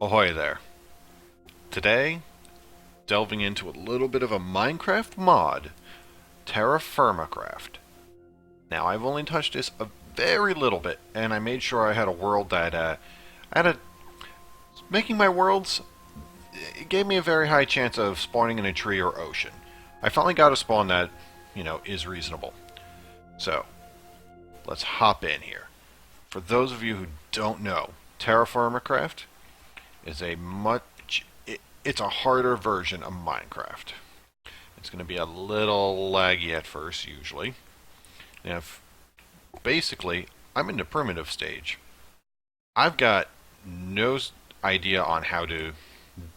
Ahoy there. Today, delving into a little bit of a Minecraft mod, TerraFirma craft. Now, I've only touched this a very little bit, and I made sure I had a world that, making my worlds, it gave me a very high chance of spawning in a tree or ocean. I finally got a spawn that, is reasonable. So, let's hop in here. For those of you who don't know, TerraFirma craft is it's a harder version of Minecraft. It's going to be a little laggy at first, usually. And basically, I'm in the primitive stage. I've got no idea on how to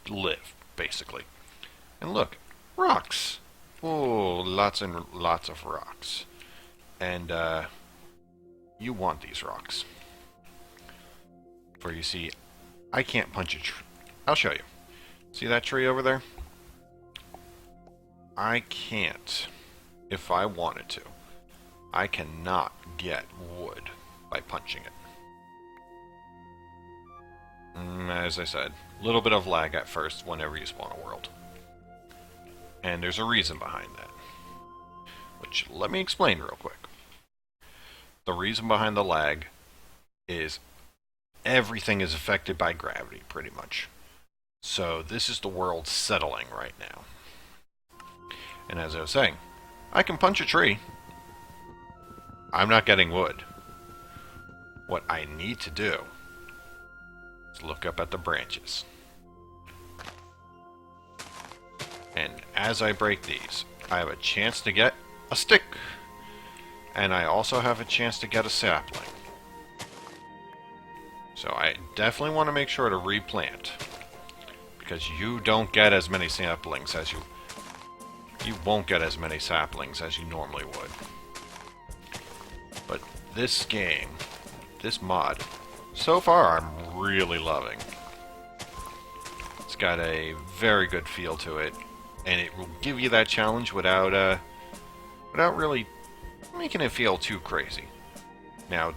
live, basically. And look, rocks. Oh, lots and lots of rocks. And you want these rocks. For you see, I can't punch a tree. I'll show you. See that tree over there? I can't, if I wanted to. I cannot get wood by punching it. As I said, a little bit of lag at first whenever you spawn a world. And there's a reason behind that. Which, let me explain real quick. The reason behind the lag is everything is affected by gravity, pretty much. So this is the world settling right now. And as I was saying, I can punch a tree. I'm not getting wood. What I need to do is look up at the branches. And as I break these, I have a chance to get a stick. And I also have a chance to get a sapling. So I definitely want to make sure to replant. Because you don't get as many saplings as you won't get as many saplings as you normally would. But this game, this mod, so far I'm really loving. It's got a very good feel to it, and it will give you that challenge without really making it feel too crazy. Now,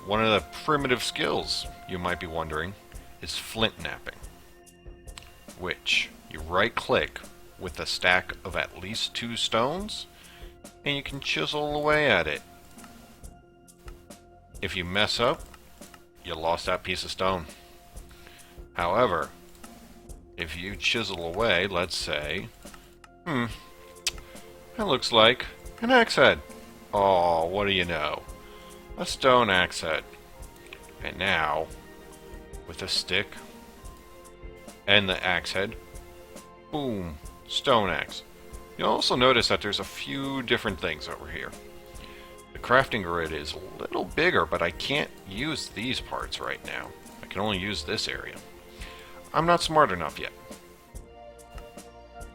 one of the primitive skills, you might be wondering, is flint knapping. Which, you right-click with a stack of at least 2 stones, and you can chisel away at it. If you mess up, you lost that piece of stone. However, if you chisel away, let's say, that looks like an axe head. Oh, what do you know? A stone axe head. And now, with a stick and the axe head, boom, stone axe. You'll also notice that there's a few different things over here. The crafting grid is a little bigger, but I can't use these parts right now. I can only use this area. I'm not smart enough yet.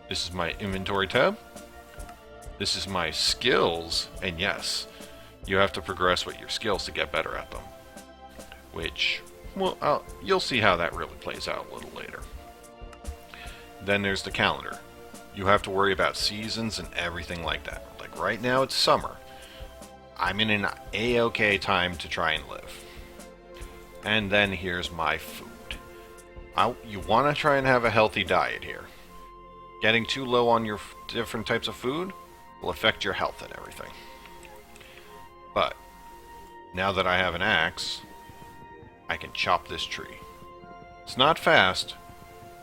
This is my inventory tab. This is my skills, and yes, you have to progress with your skills to get better at them. Which, well, you'll see how that really plays out a little later. Then there's the calendar. You have to worry about seasons and everything like that. Like right now it's summer. I'm in an A-OK time to try and live. And then here's my food. You want to try and have a healthy diet here. Getting too low on your different types of food will affect your health and everything. But now that I have an axe, I can chop this tree. It's not fast,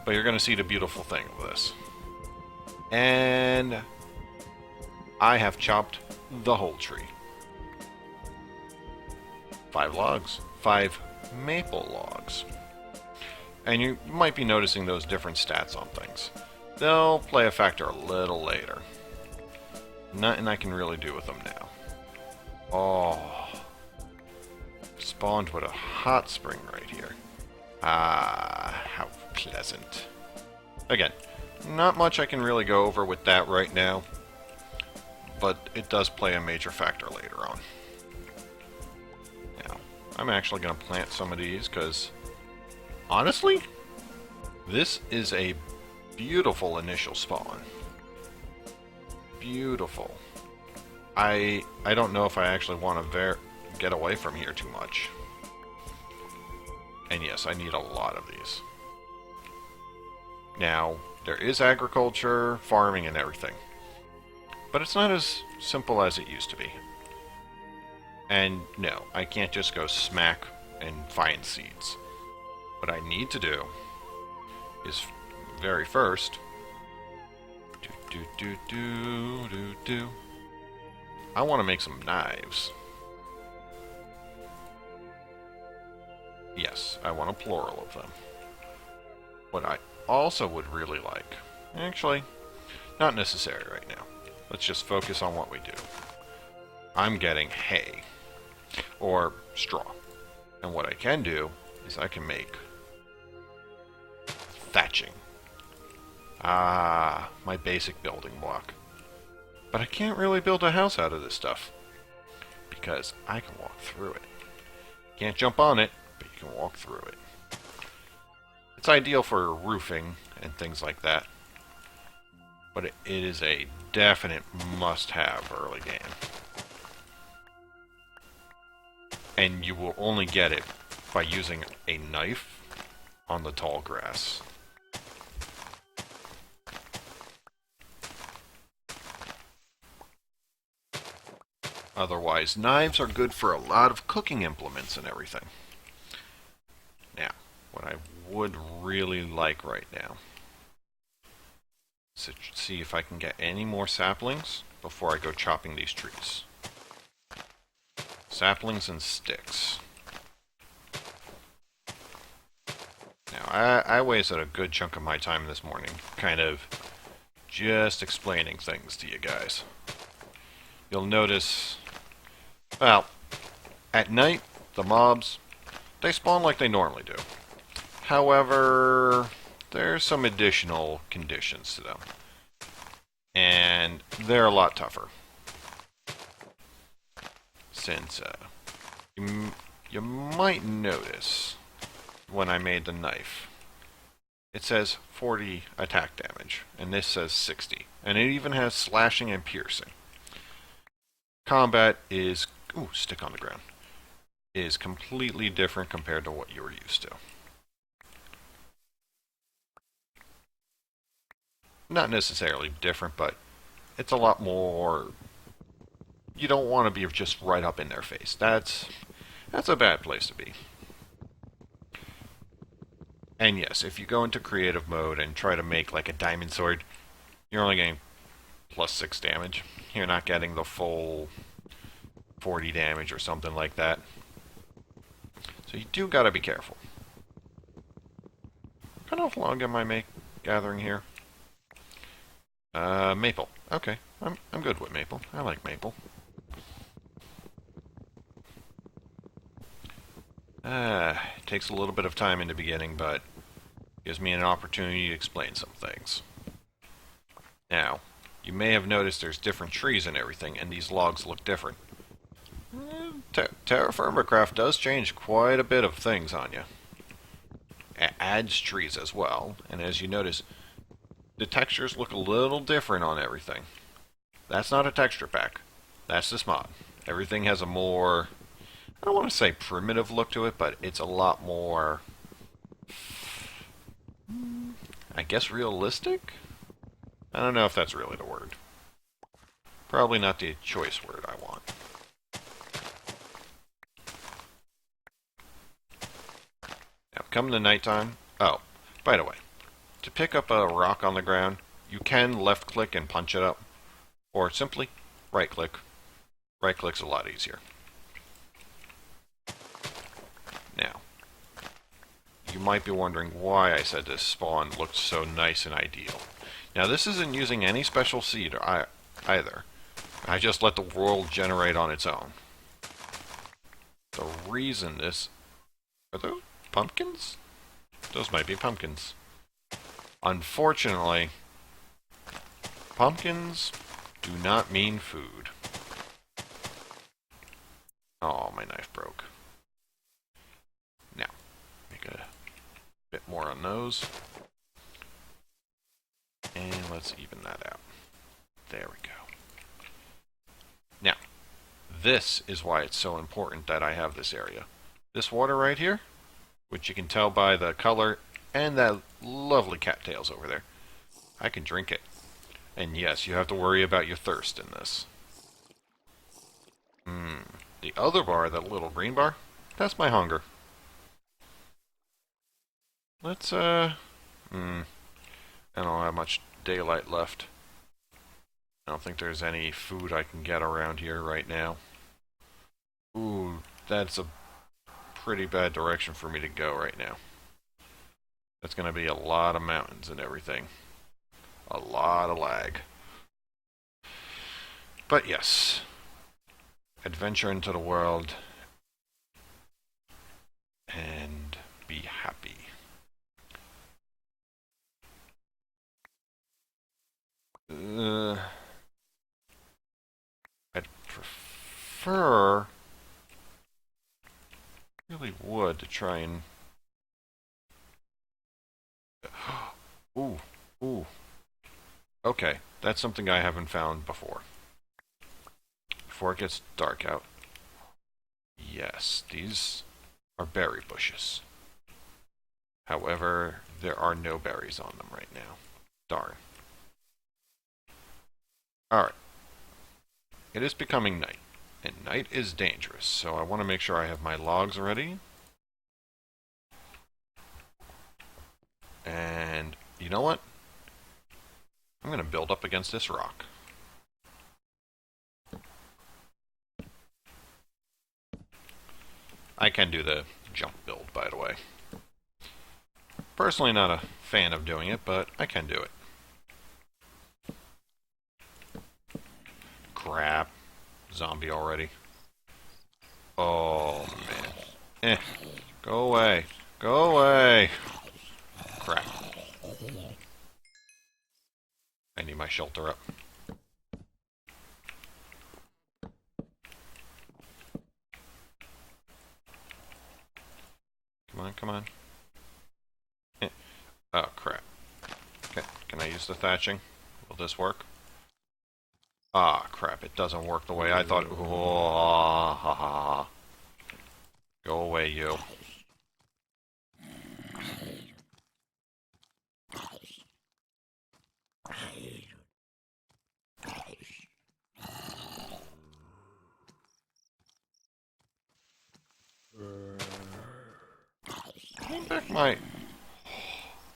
but you're going to see the beautiful thing of this. And I have chopped the whole tree. 5 logs. 5 maple logs. And you might be noticing those different stats on things. They'll play a factor a little later. Nothing I can really do with them now. Oh. Spawned with a hot spring right here. Ah, how pleasant. Again, not much I can really go over with that right now, but it does play a major factor later on. Now, I'm actually going to plant some of these because, honestly, this is a beautiful initial spawn. Beautiful. I don't know if I actually want to get away from here too much. And yes, I need a lot of these. Now, there is agriculture, farming, and everything. But it's not as simple as it used to be. And no, I can't just go smack and find seeds. What I need to do is, very first, I want to make some knives. Yes, I want a plural of them. What I also would really like, actually, not necessary right now. Let's just focus on what we do. I'm getting hay, or straw. And what I can do is I can make thatching. Ah, my basic building block. But I can't really build a house out of this stuff, because I can walk through it. Can't jump on it, but you can walk through it. It's ideal for roofing and things like that, but it is a definite must-have early game. And you will only get it by using a knife on the tall grass. Otherwise, knives are good for a lot of cooking implements and everything. Now, what I would really like right now is to see if I can get any more saplings before I go chopping these trees. Saplings and sticks. Now, I wasted a good chunk of my time this morning kind of just explaining things to you guys. You'll notice, well, at night, the mobs, they spawn like they normally do. However, there's some additional conditions to them. And they're a lot tougher. Since, you might notice when I made the knife, it says 40 attack damage, and this says 60. And it even has slashing and piercing. Combat is, ooh, stick on the ground, is completely different compared to what you were used to. Not necessarily different, but it's a lot more. You don't want to be just right up in their face. That's a bad place to be. And yes, if you go into creative mode and try to make like a diamond sword, you're only getting plus 6 damage. You're not getting the full 40 damage or something like that. So you do gotta be careful. What kind of log am I gathering here? Maple. Okay, I'm good with maple. I like maple. It takes a little bit of time in the beginning, but gives me an opportunity to explain some things. Now, you may have noticed there's different trees and everything, and these logs look different. TerraFirma Craft does change quite a bit of things on you. It adds trees as well, and as you notice, the textures look a little different on everything. That's not a texture pack. That's this mod. Everything has a more, I don't want to say primitive look to it, but it's a lot more, I guess, realistic? I don't know if that's really the word. Probably not the choice word I want. Now, come to nighttime. Oh, by the way, to pick up a rock on the ground, you can left click and punch it up, or simply right click. Right click's a lot easier. Now, you might be wondering why I said this spawn looked so nice and ideal. Now, this isn't using any special seed either. I just let the world generate on its own. The reason this... Are those pumpkins? Those might be pumpkins. Unfortunately, pumpkins do not mean food. Oh, my knife broke. Now, make a bit more on those. And let's even that out. There we go. Now, this is why it's so important that I have this area. This water right here, which you can tell by the color And that lovely cattails over there. I can drink it. And yes, you have to worry about your thirst in this. The other bar, that little green bar, that's my hunger. Let's, I don't have much daylight left. I don't think there's any food I can get around here right now. Ooh, that's a pretty bad direction for me to go right now. That's going to be a lot of mountains and everything. A lot of lag. But yes, adventure into the world and be happy. I'd prefer, really would, to try and... Ooh. Okay, that's something I haven't found before. Before it gets dark out. Yes, these are berry bushes. However, there are no berries on them right now. Darn. Alright. It is becoming night, and night is dangerous, so I want to make sure I have my logs ready. And you know what? I'm going to build up against this rock. I can do the jump build, by the way. Personally not a fan of doing it, but I can do it. Crap. Zombie already. Oh, man. Go away. Go away. Crap. I need my shelter up. Come on. Oh, crap. Okay, can I use the thatching? Will this work? Ah, crap, it doesn't work the way I thought. Oh, ha, ha. Go away, you. Bring back my...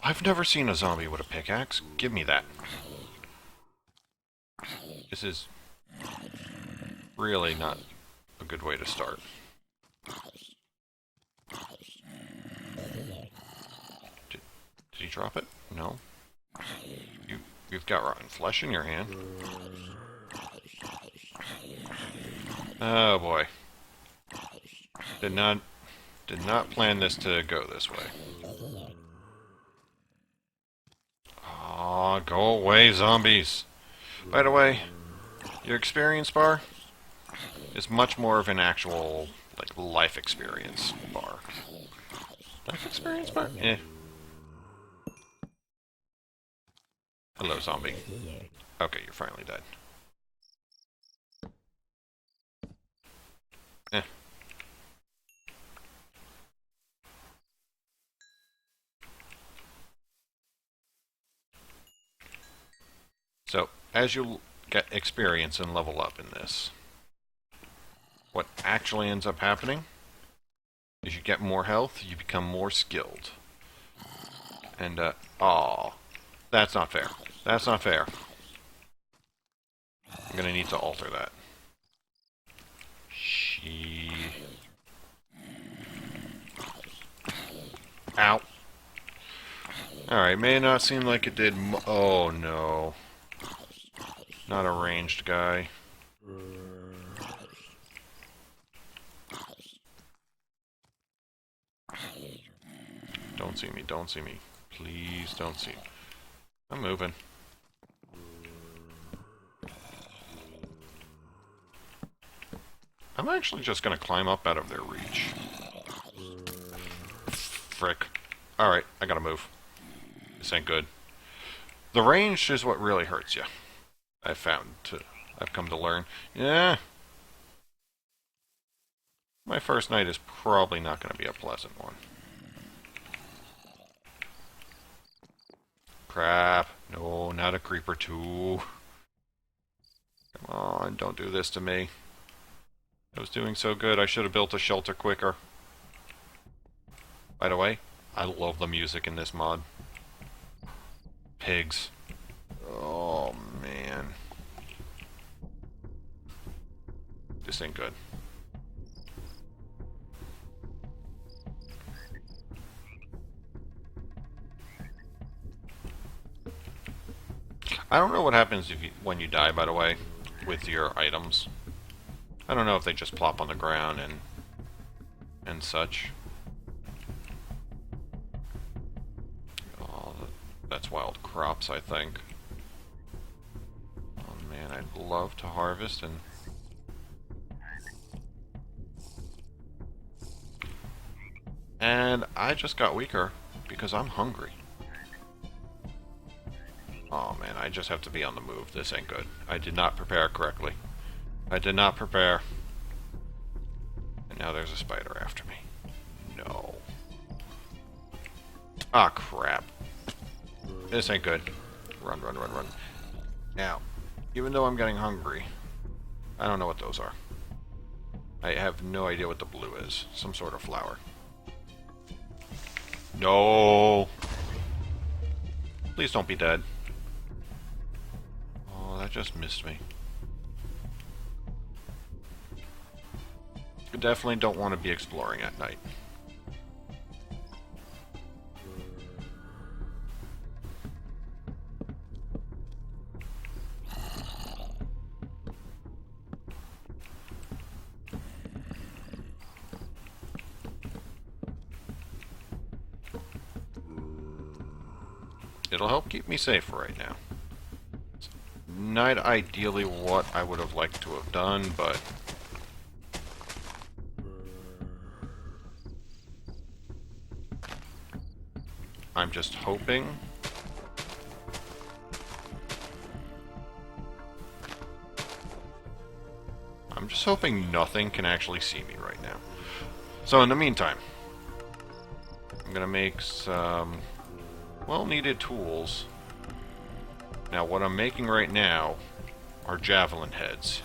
I've never seen a zombie with a pickaxe. Give me that. This is really not a good way to start. Did he drop it? No. You've got rotten flesh in your hand. Oh boy. Did not plan this to go this way. Aw, go away, zombies. By the way, your experience bar is much more of an actual, like, life experience bar. Life experience bar? Eh. Hello, zombie. Okay, you're finally dead. Eh. So, as you get experience and level up in this, what actually ends up happening is you get more health, you become more skilled. And, aw, that's not fair. That's not fair. I'm gonna need to alter that. Ow. Alright, may not seem like it did oh no. Not a ranged guy. Don't see me, don't see me. Please don't see me. I'm moving. I'm actually just gonna climb up out of their reach. Frick. Alright, I gotta move. This ain't good. The range is what really hurts you. I've come to learn. Yeah. My first night is probably not going to be a pleasant one. crap. No, not a creeper too. Come on, don't do this to me. I was doing so good, I should have built a shelter quicker. By the way, I love the music in this mod. Pigs. Oh, man. This ain't good. I don't know what happens if when you die, by the way, with your items. I don't know if they just plop on the ground and such. Oh, that's wild crops, I think. Oh man, I'd love to harvest and... And I just got weaker because I'm hungry. Oh man, I just have to be on the move. This ain't good. I did not prepare correctly. I did not prepare. And now there's a spider after me. No. Ah, crap. This ain't good. Run, run, run, run. Now, even though I'm getting hungry, I don't know what those are. I have no idea what the blue is. Some sort of flower. No! Please don't be dead. Oh, that just missed me. You definitely don't want to be exploring at night. It'll help keep me safe right now. It's not ideally what I would have liked to have done, but... I'm just hoping... I'm just hoping nothing can actually see me right now. So in the meantime, I'm gonna make some well-needed tools. Now what I'm making right now are javelin heads.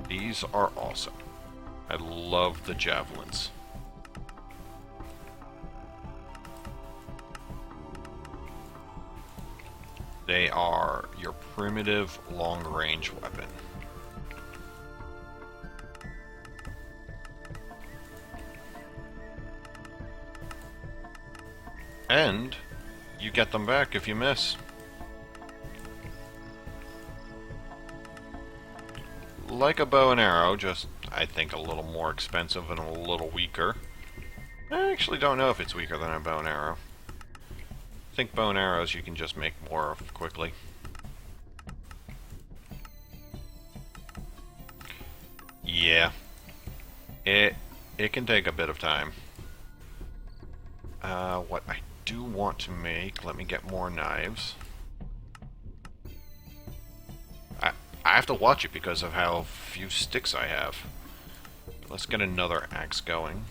These are awesome. I love the javelins. They are your primitive long-range weapon. And you get them back if you miss. Like a bow and arrow, just I think a little more expensive and a little weaker. I actually don't know if it's weaker than a bow and arrow. I think bow and arrows you can just make more of quickly. Yeah. It can take a bit of time. What I do want to make, let me get more knives. I have to watch it because of how few sticks I have. Let's get another axe going.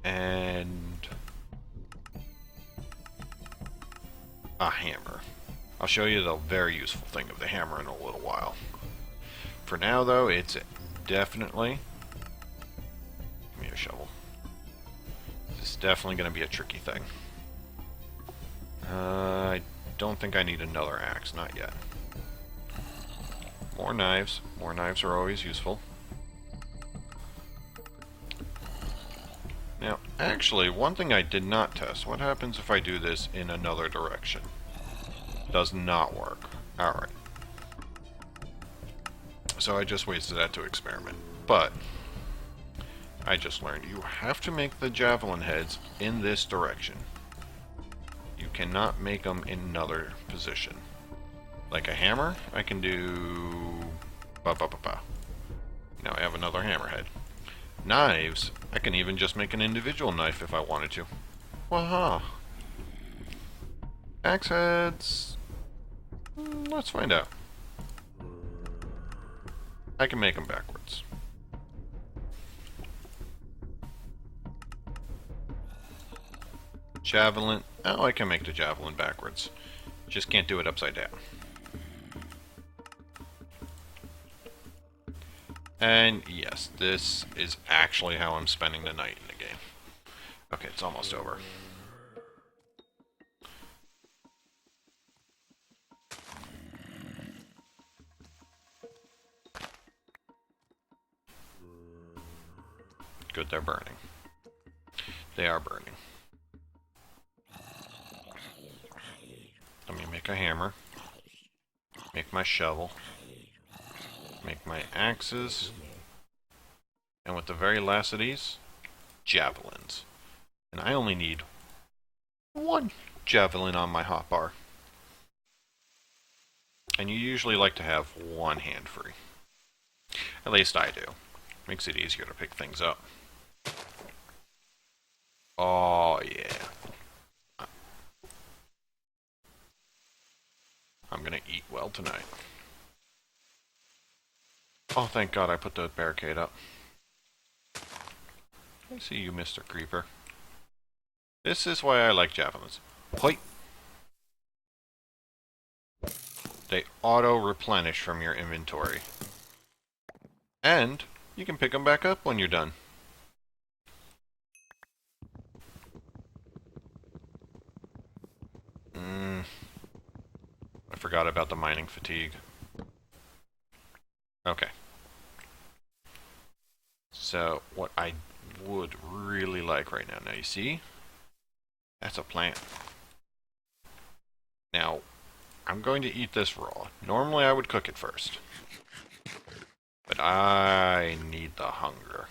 And a hammer. I'll show you the very useful thing of the hammer in a little while. For now, though, it's definitely... Give me a shovel. This is definitely going to be a tricky thing. I don't think I need another axe, not yet. More knives. More knives are always useful. Now, actually, one thing I did not test. What happens if I do this in another direction? Does not work. Alright. So I just wasted that to experiment. But, I just learned you have to make the javelin heads in this direction. You cannot make them in another position. Like a hammer, I can do... Ba-ba-ba-ba. Now I have another hammerhead. Knives, I can even just make an individual knife if I wanted to. Waha! Axe heads... Let's find out. I can make them backwards. Javelin. Oh, I can make the javelin backwards. Just can't do it upside down. And yes, this is actually how I'm spending the night in the game. Okay, it's almost over. Good, they're burning. They are burning. Let me make a hammer. Make my shovel. Make my axes. And with the very last of these, javelins. And I only need one javelin on my hotbar. And you usually like to have one hand free. At least I do. Makes it easier to pick things up. Oh, yeah. I'm gonna eat well tonight. Oh, thank God I put the barricade up. I see you, Mr. Creeper. This is why I like javelins. Hoi! They auto-replenish from your inventory. And you can pick them back up when you're done. I forgot about the mining fatigue. Okay. So, what I would really like right now, you see? That's a plant. Now, I'm going to eat this raw. Normally I would cook it first. But I need the hunger.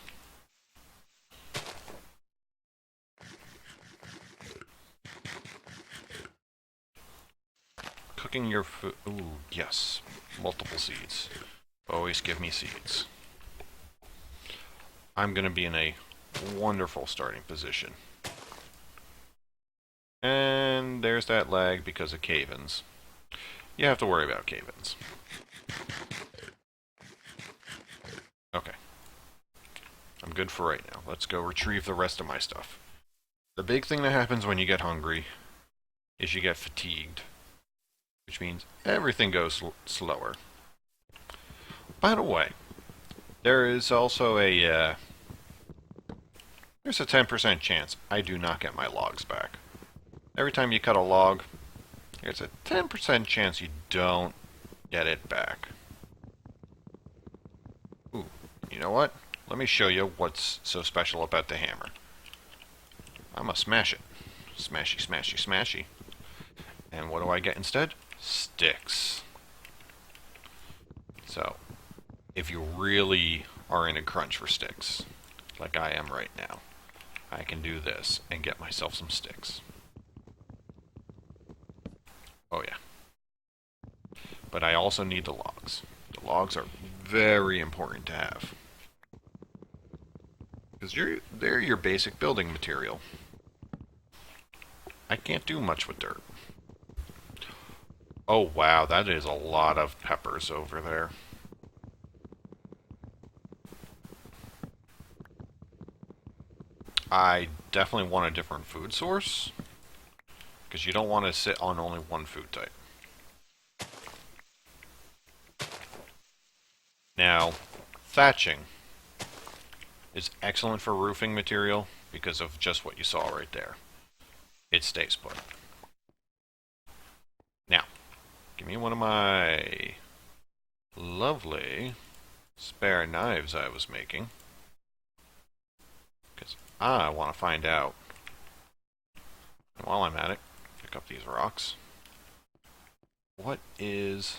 Cooking your food. Ooh, yes. Multiple seeds. Always give me seeds. I'm going to be in a wonderful starting position. And there's that lag because of cave-ins. You have to worry about cave-ins. Okay. I'm good for right now. Let's go retrieve the rest of my stuff. The big thing that happens when you get hungry is you get fatigued. Which means everything goes slower. By the way, there is also a there's a 10% chance I do not get my logs back. Every time you cut a log, there's a 10% chance you don't get it back. Ooh, you know what? Let me show you what's so special about the hammer. I'm gonna smash it. Smashy, smashy, smashy. And what do I get instead? Sticks. So, if you really are in a crunch for sticks, like I am right now, I can do this and get myself some sticks. Oh yeah. But I also need the logs. The logs are very important to have. Because they're your basic building material. I can't do much with dirt. Oh wow, that is a lot of peppers over there. I definitely want a different food source. Because you don't want to sit on only one food type. Now, thatching is excellent for roofing material because of just what you saw right there. It stays put. Now, give me one of my lovely spare knives I was making. Because I want to find out. And while I'm at it, pick up these rocks. What is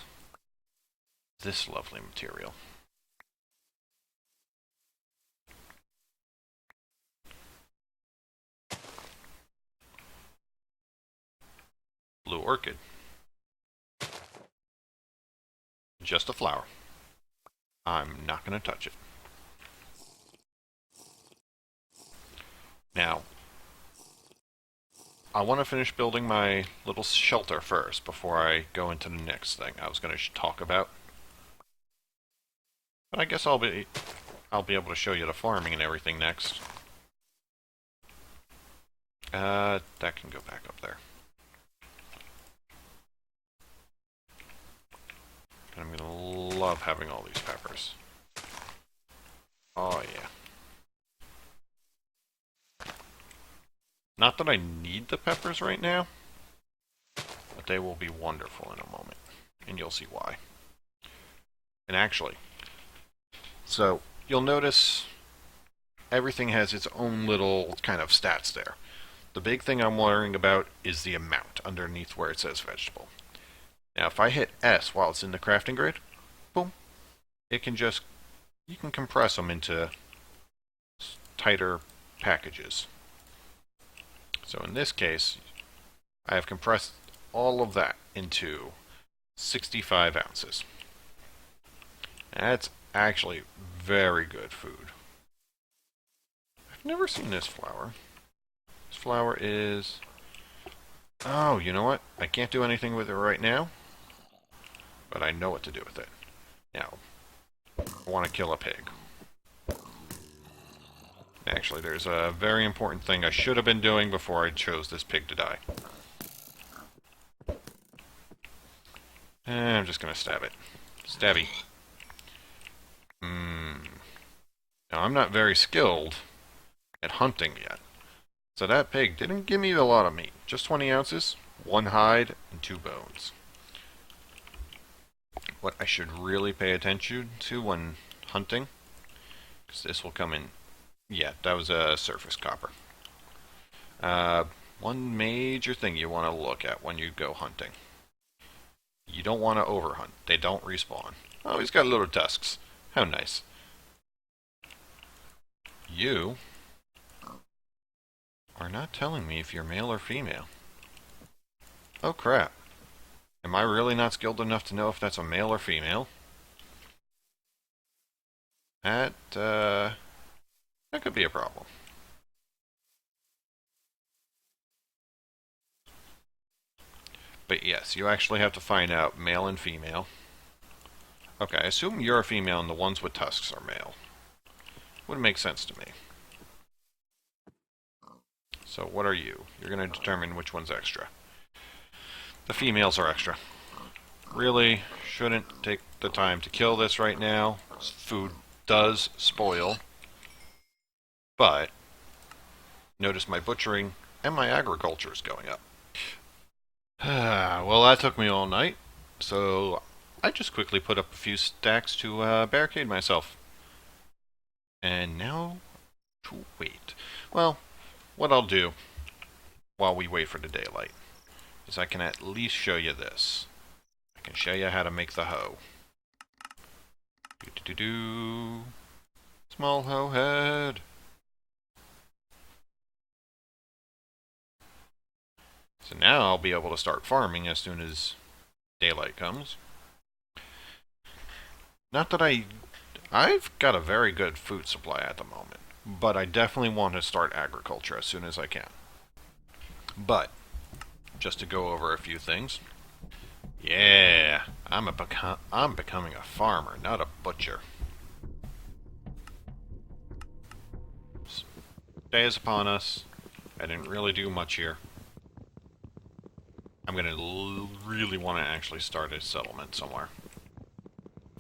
this lovely material? Blue orchid. Just a flower. I'm not going to touch it. Now, I want to finish building my little shelter first before I go into the next thing I was going to talk about. But I guess I'll be able to show you the farming and everything next. That can go back up there. And I'm gonna love having all these peppers. Oh yeah. Not that I need the peppers right now, but they will be wonderful in a moment. And you'll see why. And actually, so you'll notice everything has its own little kind of stats there. The big thing I'm worrying about is the amount underneath where it says vegetable. Now, if I hit S while it's in the crafting grid, boom, it can just, you can compress them into tighter packages. So in this case, I have compressed all of that into 65 ounces. That's actually very good food. I've never seen this flour. This flour is... Oh, you know what? I can't do anything with it right now, but I know what to do with it. Now, I want to kill a pig. Actually, there's a very important thing I should have been doing before I chose this pig to die. And I'm just going to stab it. Stabby. Now, I'm not very skilled at hunting yet. So that pig didn't give me a lot of meat. Just 20 ounces, 1 hide, and 2 bones. What I should really pay attention to when hunting, because this will come in... Yeah, that was a surface copper. One major thing you want to look at when you go hunting. You don't want to overhunt. They don't respawn. Oh, he's got little tusks. How nice. You are not telling me if you're male or female. Oh crap. Am I really not skilled enough to know if that's a male or female? That could be a problem. But yes, you actually have to find out male and female. Okay, I assume you're a female and the ones with tusks are male. Wouldn't make sense to me. So what are you? You're going to determine which one's extra. The females are extra. Really shouldn't take the time to kill this right now. Food does spoil. But notice my butchering and my agriculture is going up. Well, that took me all night. So I just quickly put up a few stacks to barricade myself. And now to wait. Well, what I'll do while we wait for the daylight is I can at least show you this. I can show you how to make the hoe. Do-do-do-do. Small hoe head. So now I'll be able to start farming as soon as daylight comes. Not that I've got a very good food supply at the moment, but I definitely want to start agriculture as soon as I can. But, just to go over a few things. Yeah, I'm becoming a farmer, not a butcher. Day is upon us. I didn't really do much here. I'm going to really want to actually start a settlement somewhere.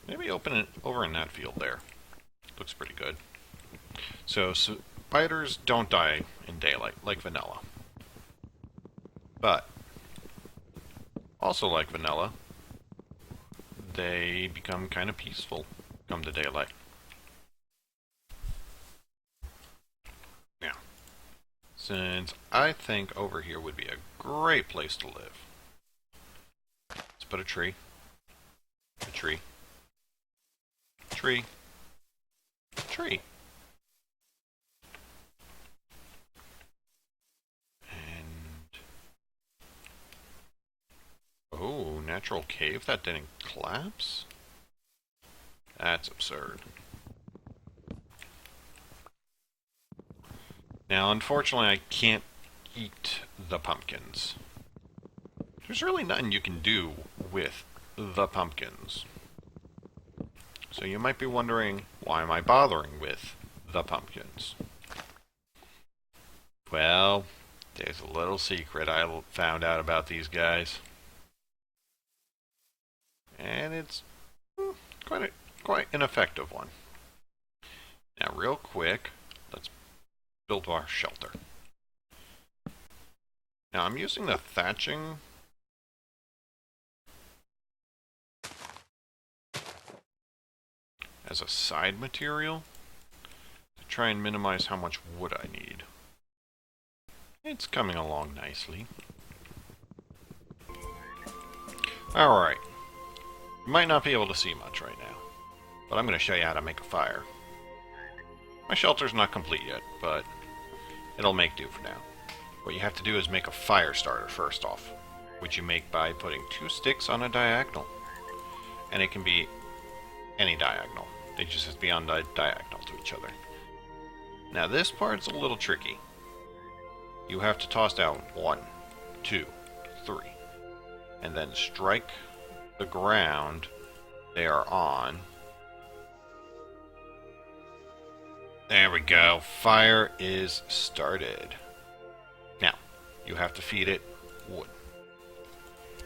Maybe open it over in that field there. Looks pretty good. So spiders don't die in daylight, like vanilla. But, also like vanilla, they become kind of peaceful come to daylight. Now, since I think over here would be a great place to live, let's put a tree, tree, tree. And... oh, natural cave that didn't collapse? That's absurd. Now, unfortunately, I can't eat the pumpkins. There's really nothing you can do with the pumpkins. So you might be wondering, why am I bothering with the pumpkins? Well, There's a little secret I found out about these guys. And it's quite an effective one. Now, real quick, let's build our shelter. Now, I'm using the thatching as a side material to try and minimize how much wood I need. It's coming along nicely. Alright. You might not be able to see much right now, but I'm going to show you how to make a fire. My shelter's not complete yet, but it'll make do for now. What you have to do is make a fire starter first off, which you make by putting 2 sticks on a diagonal. And it can be any diagonal. They just have to be on the diagonal to each other. Now this part's a little tricky. You have to toss down 1, 2, 3, and then strike the ground they are on. There we go. Fire is started. Now, you have to feed it wood.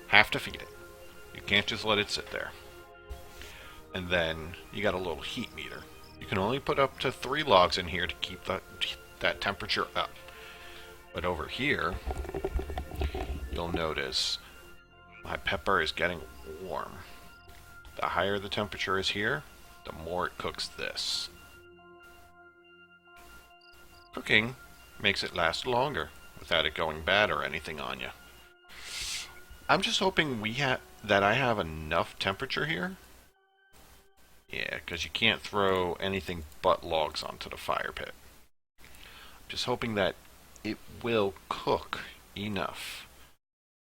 Have to feed it. You can't just let it sit there. And then you got a little heat meter. You can only put up to 3 logs in here to keep that temperature up. But over here, you'll notice my pepper is getting warm. The higher the temperature is here, the more it cooks this. Cooking makes it last longer without it going bad or anything on you. I'm just hoping that I have enough temperature here. Yeah, because you can't throw anything but logs onto the fire pit. I'm just hoping that it will cook enough.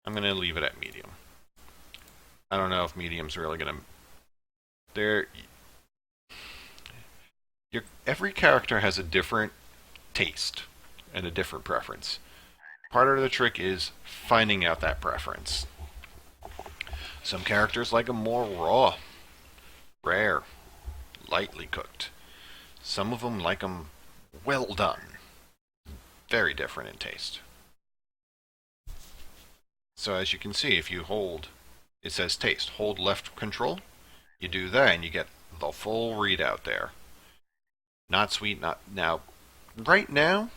I'm going to leave it at medium. I don't know if medium's really going to... Every character has a different taste and a different preference. Part of the trick is finding out that preference. Some characters like them more raw, rare, lightly cooked. Some of them like them well done. Very different in taste. So as you can see, if you hold, it says taste, hold left control, you do that and you get the full readout there. Not sweet, not... Now, right now,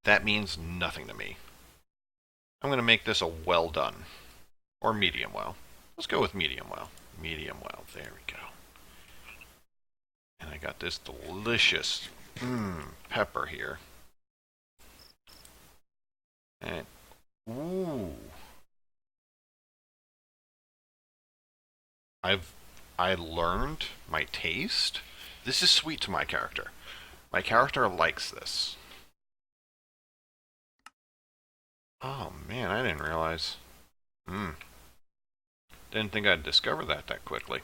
that means nothing to me. I'm going to make this a well done. Or medium well. Let's go with medium well. Medium well. There we go. And I got this delicious pepper here. And, ooh. I learned my taste. This is sweet to my character. My character likes this. Oh man, I didn't realize. Didn't think I'd discover that quickly.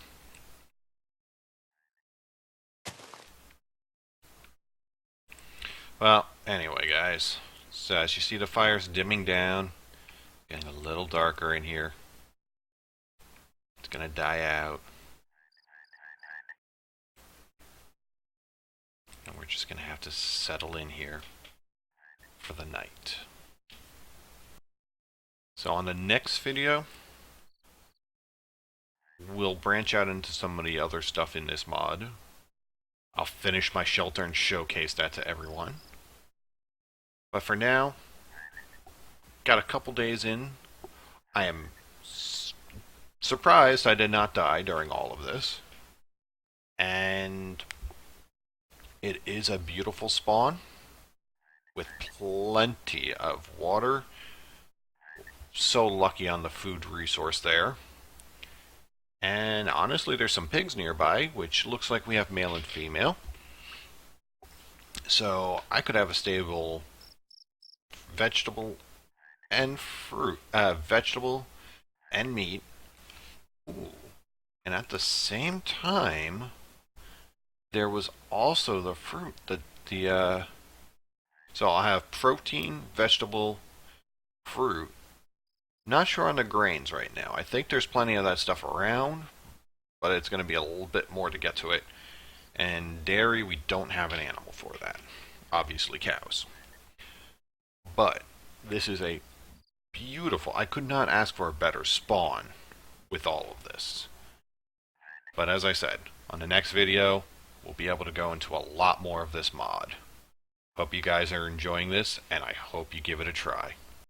Well, anyway guys. So as you see, the fire's dimming down. Getting a little darker in here. It's gonna die out. And we're just gonna have to settle in here for the night. So on the next video, we'll branch out into some of the other stuff in this mod. I'll finish my shelter and showcase that to everyone. But for now, got a couple days in. I am surprised I did not die during all of this. And it is a beautiful spawn with plenty of water. So lucky on the food resource there. And honestly, there's some pigs nearby, which looks like we have male and female. So I could have a stable vegetable and fruit, vegetable and meat. Ooh. And at the same time, there was also the fruit. So I'll have protein, vegetable, fruit. Not sure on the grains right now. I think there's plenty of that stuff around, but it's going to be a little bit more to get to it. And dairy, we don't have an animal for that. Obviously cows. But This is a beautiful... I could not ask for a better spawn with all of this. But as I said, on the next video, we'll be able to go into a lot more of this mod. Hope you guys are enjoying this, and I hope you give it a try.